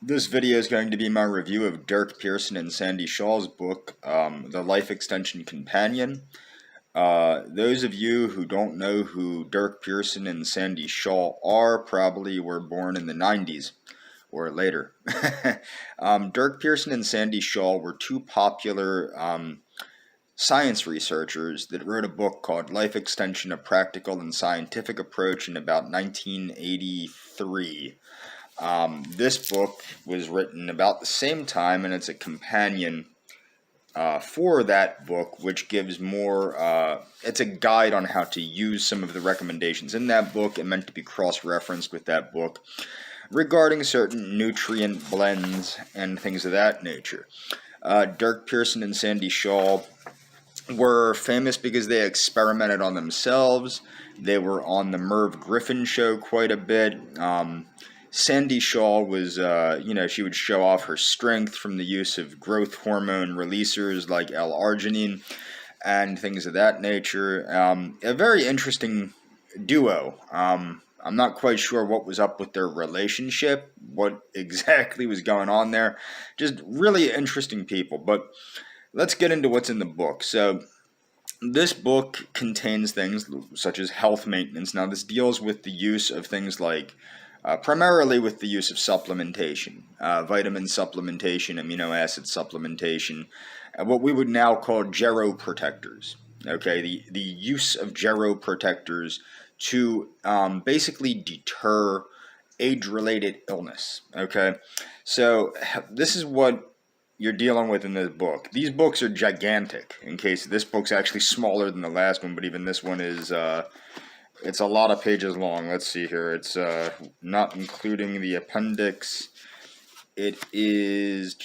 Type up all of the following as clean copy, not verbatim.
This video is going to be my review of Durk, Pearson, and Sandy Shaw's book, The Life Extension Companion. Those of you who don't know who Durk, Pearson, and Sandy Shaw are probably were born in the 90s or later. Durk, Pearson, and Sandy Shaw were two popular science researchers that wrote a book called Life Extension, A Practical and Scientific Approach in about 1983. This book was written about the same time, and it's a companion for that book, which gives more, it's a guide on how to use some of the recommendations in that book and meant to be cross-referenced with that book regarding certain nutrient blends and things of that nature. Durk, Pearson, and Sandy Shaw were famous because they experimented on themselves. They were on the Merv Griffin show quite a bit. Sandy Shaw was, she would show off her strength from the use of growth hormone releasers like L-arginine and things of that nature. A very interesting duo. I'm not quite sure what was up with their relationship, what exactly was going on there. Just really interesting people. But let's get into what's in the book. So this book contains things such as health maintenance. Now, this deals with the use of things like primarily with the use of supplementation, vitamin supplementation, amino acid supplementation, what we would now call geroprotectors. Okay, the use of geroprotectors to basically deter age-related illness. Okay, so this is what you're dealing with in this book. These books are gigantic, in case this book's actually smaller than the last one, but even this one is it's a lot of pages long. Let's see here. It's not including the appendix. It is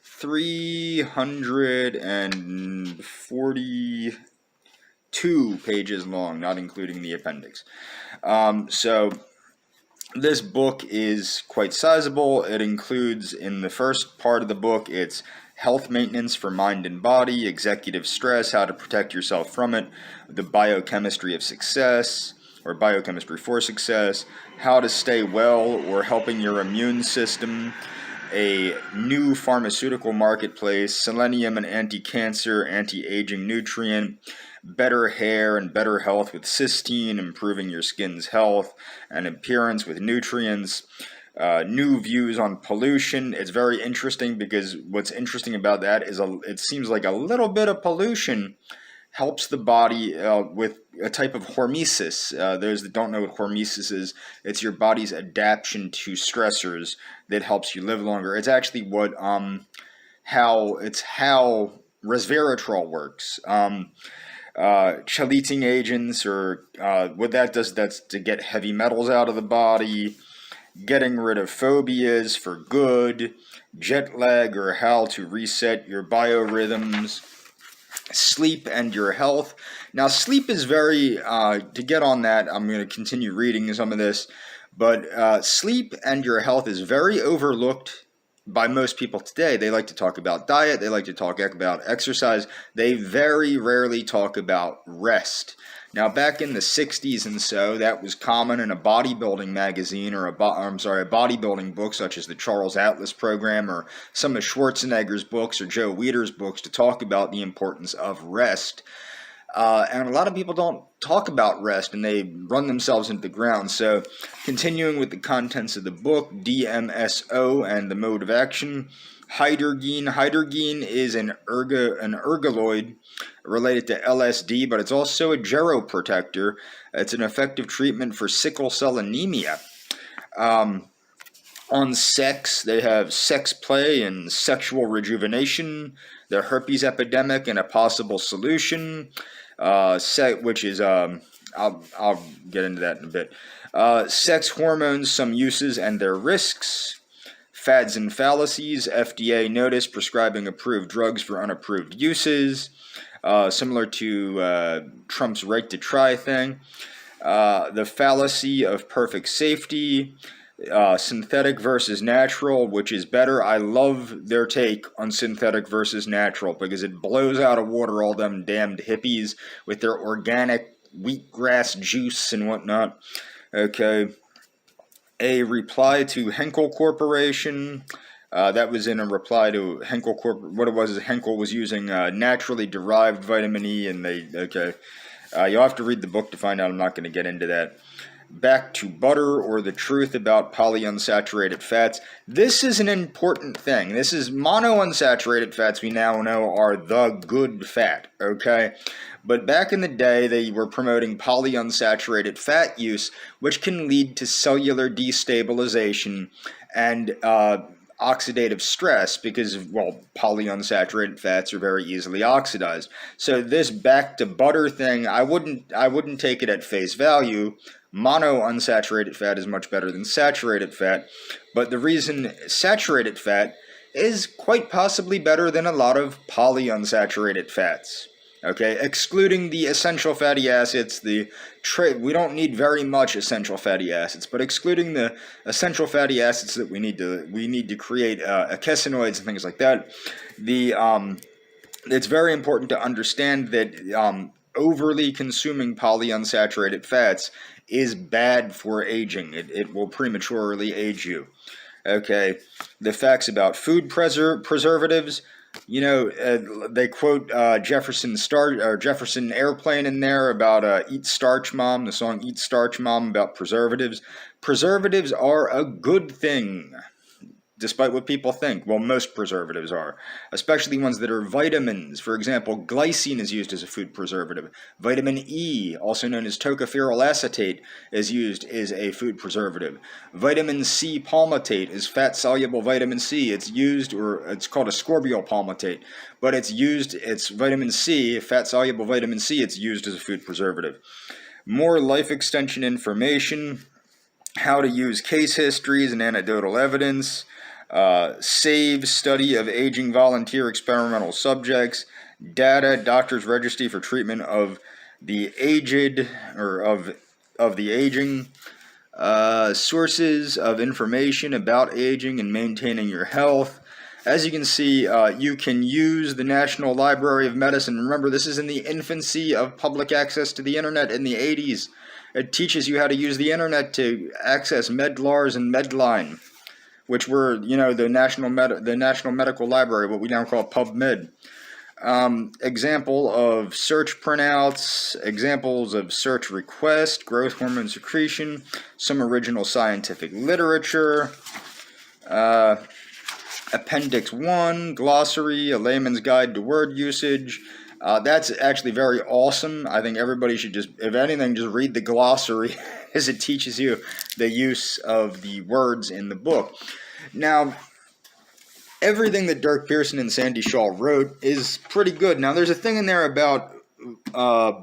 342 pages long, not including the appendix. So this book is quite sizable. It includes, in the first part of the book, it's health maintenance for mind and body, executive stress, how to protect yourself from it, the biochemistry of success, or biochemistry for success, how to stay well or helping your immune system, a new pharmaceutical marketplace, selenium and anti-cancer, anti-aging nutrient, better hair and better health with cysteine, improving your skin's health and appearance with nutrients, new views on pollution. It's very interesting because what's interesting about that is it seems like a little bit of pollution helps the body with a type of hormesis. Those that don't know what hormesis is, it's your body's adaptation to stressors that helps you live longer. It's actually what how resveratrol works. Chelating agents, or what that does, that's to get heavy metals out of the body, getting rid of phobias for good, jet lag, or how to reset your biorhythms, sleep and your health. Now, sleep is very, to get on that, I'm going to continue reading some of this, but sleep and your health is very overlooked by most people today. They like to talk about diet, they like to talk about exercise, they very rarely talk about rest. Now, back in the 60s and so, that was common in a bodybuilding magazine or a bodybuilding book such as the Charles Atlas program or some of Schwarzenegger's books or Joe Weider's books to talk about the importance of rest. And a lot of people don't talk about rest and they run themselves into the ground. So continuing with the contents of the book, DMSO and the mode of action. Hydergine. Hydergine is an ergoloid related to LSD, but it's also a geroprotector. It's an effective treatment for sickle cell anemia. On sex, they have sex play and sexual rejuvenation, the herpes epidemic and a possible solution, which is, I'll get into that in a bit. Sex hormones, some uses and their risks. Fads and fallacies, FDA notice prescribing approved drugs for unapproved uses, similar to Trump's right to try thing. The fallacy of perfect safety, synthetic versus natural, which is better. I love their take on synthetic versus natural because it blows out of water all them damned hippies with their organic wheatgrass juice and whatnot. Okay. a reply to Henkel Corporation. That was in a reply to Henkel Corp. What it was is Henkel was using naturally derived vitamin E, and you'll have to read the book to find out. I'm not going to get into that. Back to butter, or the truth about polyunsaturated fats. This is an important thing. This is monounsaturated fats, we now know, are the good fat, okay? But back in the day, they were promoting polyunsaturated fat use, which can lead to cellular destabilization and oxidative stress because, well, polyunsaturated fats are very easily oxidized. So this back to butter thing, I wouldn't take it at face value. Monounsaturated fat is much better than saturated fat, but the reason saturated fat is quite possibly better than a lot of polyunsaturated fats. Okay, excluding the essential fatty acids, we don't need very much essential fatty acids, but excluding the essential fatty acids that we need to create eicosanoids and things like that, it's very important to understand that overly consuming polyunsaturated fats is bad for aging. It will prematurely age you. Okay, the facts about food preservatives. You know, they quote Jefferson Airplane in there about Eat Starch Mom, the song Eat Starch Mom, about preservatives. Preservatives are a good thing, despite what people think. Well, most preservatives are, especially ones that are vitamins. For example, glycine is used as a food preservative. Vitamin E, also known as tocopherol acetate, is used as a food preservative. Vitamin C palmitate is fat-soluble vitamin C. It's used, or it's called ascorbyl palmitate, but it's vitamin C, fat-soluble vitamin C, it's used as a food preservative. More life extension information, how to use case histories and anecdotal evidence, SAVE, study of aging volunteer experimental subjects, data, doctor's registry for treatment of the aged, or of the aging, sources of information about aging and maintaining your health. As you can see, you can use the National Library of Medicine. Remember, this is in the infancy of public access to the internet in the 80s. It teaches you how to use the internet to access Medlars and Medline, which were, the National Medical Library, what we now call PubMed. Example of search printouts, examples of search request, growth hormone secretion, some original scientific literature, Appendix 1, glossary, a layman's guide to word usage. That's actually very awesome. I think everybody should just, if anything, just read the glossary as it teaches you the use of the words in the book. Now, everything that Durk, Pearson, and Sandy Shaw wrote is pretty good. Now, there's a thing in there about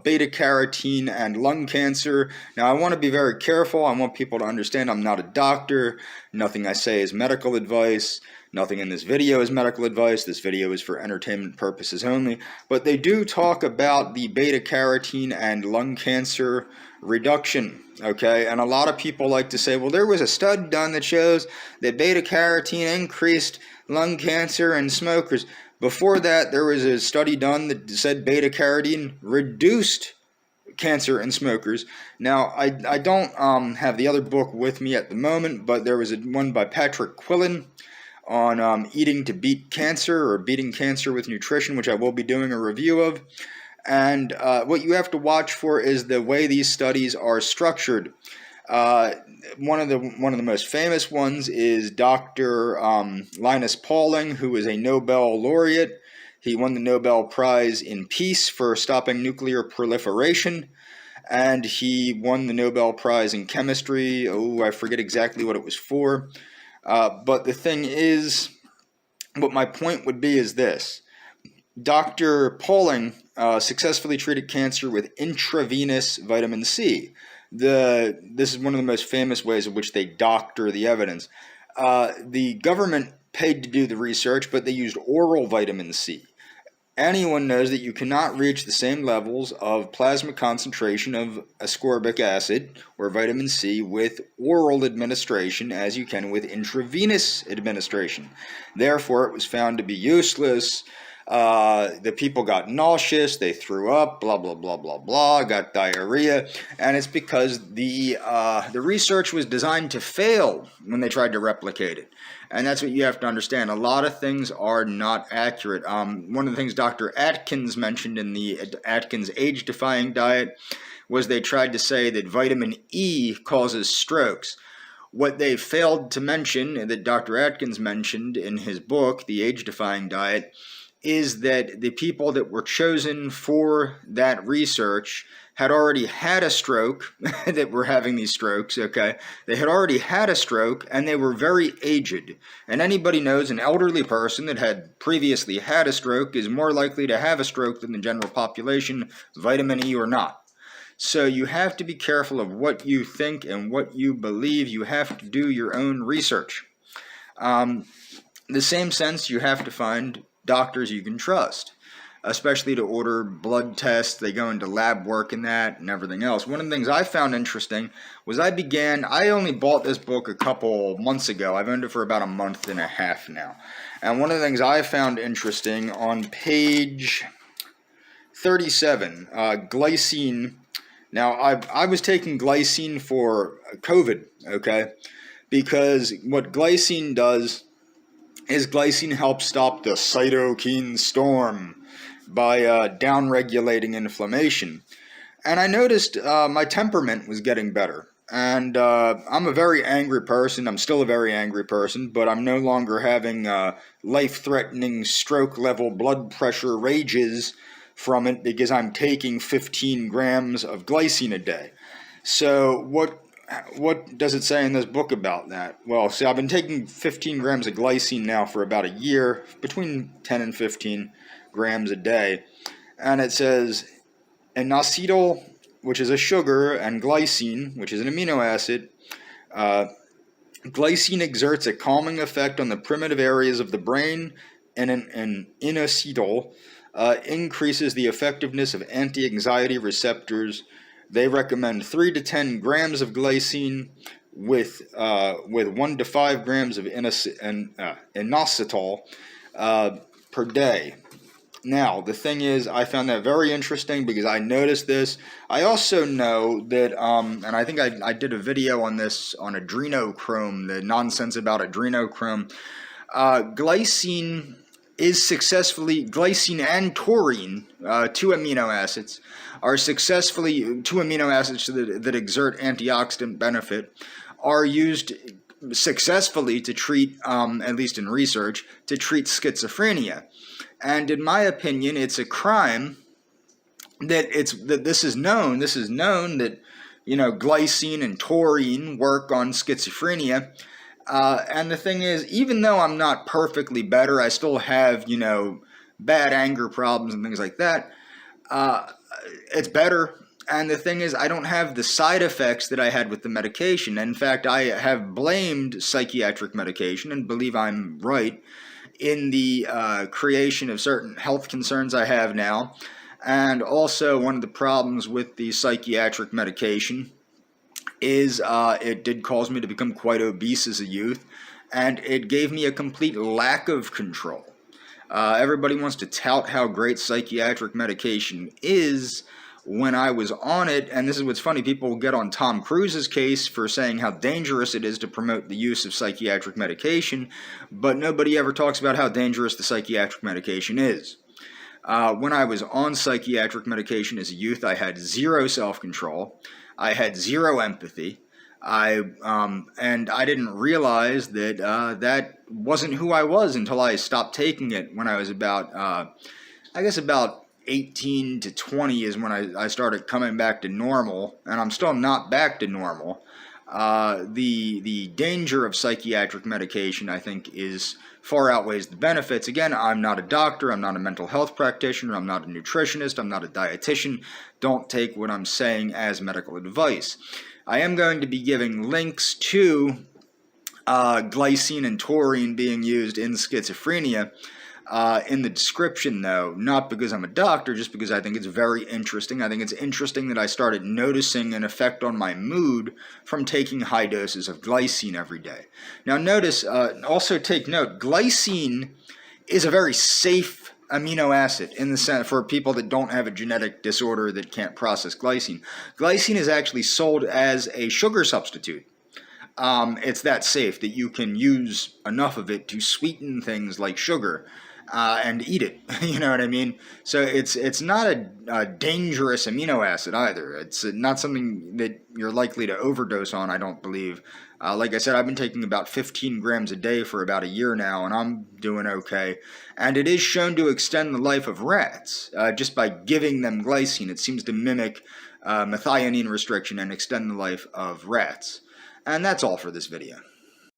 beta-carotene and lung cancer. Now, I want to be very careful. I want people to understand I'm not a doctor. Nothing I say is medical advice. Nothing in this video is medical advice. This video is for entertainment purposes only. But they do talk about the beta-carotene and lung cancer reduction, okay? And a lot of people like to say, well, there was a study done that shows that beta-carotene increased lung cancer in smokers. Before that, there was a study done that said beta-carotene reduced cancer in smokers. Now, I don't have the other book with me at the moment, but there was one by Patrick Quillen on eating to beat cancer, or beating cancer with nutrition, which I will be doing a review of. And what you have to watch for is the way these studies are structured. One of the most famous ones is Dr. Linus Pauling, who is a Nobel laureate. He won the Nobel Prize in Peace for stopping nuclear proliferation, and he won the Nobel Prize in Chemistry. Oh, I forget exactly what it was for. But the thing is, what my point would be is this. Dr. Pauling successfully treated cancer with intravenous vitamin C. This is one of the most famous ways in which they doctor the evidence. The government paid to do the research, but they used oral vitamin C. Anyone knows that you cannot reach the same levels of plasma concentration of ascorbic acid or vitamin C with oral administration as you can with intravenous administration. Therefore, it was found to be useless. The people got nauseous, they threw up, blah blah blah blah blah, got diarrhea, and it's because the research was designed to fail when they tried to replicate it, and that's what you have to understand. A lot of things are not accurate. One of the things Dr. Atkins mentioned in the Atkins age-defying diet was they tried to say that vitamin E causes strokes. What they failed to mention, that Dr. Atkins mentioned in his book, The Age-Defying Diet, is that the people that were chosen for that research had already had a stroke, that were having these strokes, okay? They had already had a stroke, and they were very aged. And anybody knows an elderly person that had previously had a stroke is more likely to have a stroke than the general population, vitamin E or not. So you have to be careful of what you think and what you believe. You have to do your own research. The same sense, you have to find doctors you can trust, especially to order blood tests. They go into lab work and that and everything else. One of the things I found interesting was I only bought this book a couple months ago. I've owned it for about a month and a half now. And one of the things I found interesting on page 37, glycine. Now, I was taking glycine for COVID, okay? Because what glycine does is glycine helps stop the cytokine storm by downregulating inflammation. And I noticed my temperament was getting better. And I'm a very angry person. I'm still a very angry person, but I'm no longer having life-threatening stroke-level blood pressure rages from it because I'm taking 15 grams of glycine a day. So what does it say in this book about that? Well, see, I've been taking 15 grams of glycine now for about a year, between 10 and 15 grams a day. And it says inositol, which is a sugar, and glycine, which is an amino acid. Glycine exerts a calming effect on the primitive areas of the brain, and an inositol increases the effectiveness of anti-anxiety receptors. They recommend 3 to 10 grams of glycine with 1 to 5 grams of inositol per day. Now, the thing is, I found that very interesting because I noticed this. I also know that, and I think I did a video on this on adrenochrome, the nonsense about adrenochrome. Glycine and taurine, two amino acids, are successfully, two amino acids that exert antioxidant benefit, are used successfully to treat, at least in research, to treat schizophrenia. And in my opinion, it's a crime that this is known that, glycine and taurine work on schizophrenia. And the thing is, even though I'm not perfectly better, I still have, bad anger problems and things like that. It's better. And the thing is, I don't have the side effects that I had with the medication. In fact, I have blamed psychiatric medication, and believe I'm right, in the creation of certain health concerns I have now. And also, one of the problems with the psychiatric medication is it did cause me to become quite obese as a youth, and it gave me a complete lack of control. Everybody wants to tout how great psychiatric medication is when I was on it, and this is what's funny, people will get on Tom Cruise's case for saying how dangerous it is to promote the use of psychiatric medication, but nobody ever talks about how dangerous the psychiatric medication is. When I was on psychiatric medication as a youth, I had zero self-control. I had zero empathy. And I didn't realize that that wasn't who I was until I stopped taking it when I was about 18 to 20 is when I started coming back to normal, and I'm still not back to normal. The danger of psychiatric medication, I think, far outweighs the benefits. Again, I'm not a doctor, I'm not a mental health practitioner, I'm not a nutritionist, I'm not a dietitian. Don't take what I'm saying as medical advice. I am going to be giving links to glycine and taurine being used in schizophrenia in the description, though, not because I'm a doctor, just because I think it's very interesting. I think it's interesting that I started noticing an effect on my mood from taking high doses of glycine every day. Now notice, also take note, glycine is a very safe amino acid in the sense for people that don't have a genetic disorder that can't process glycine. Glycine is actually sold as a sugar substitute. It's that safe that you can use enough of it to sweeten things like sugar and eat it. You know what I mean? So it's not a dangerous amino acid either. It's not something that you're likely to overdose on, I don't believe. Like I said, I've been taking about 15 grams a day for about a year now, and I'm doing okay. And it is shown to extend the life of rats just by giving them glycine. It seems to mimic methionine restriction and extend the life of rats. And that's all for this video.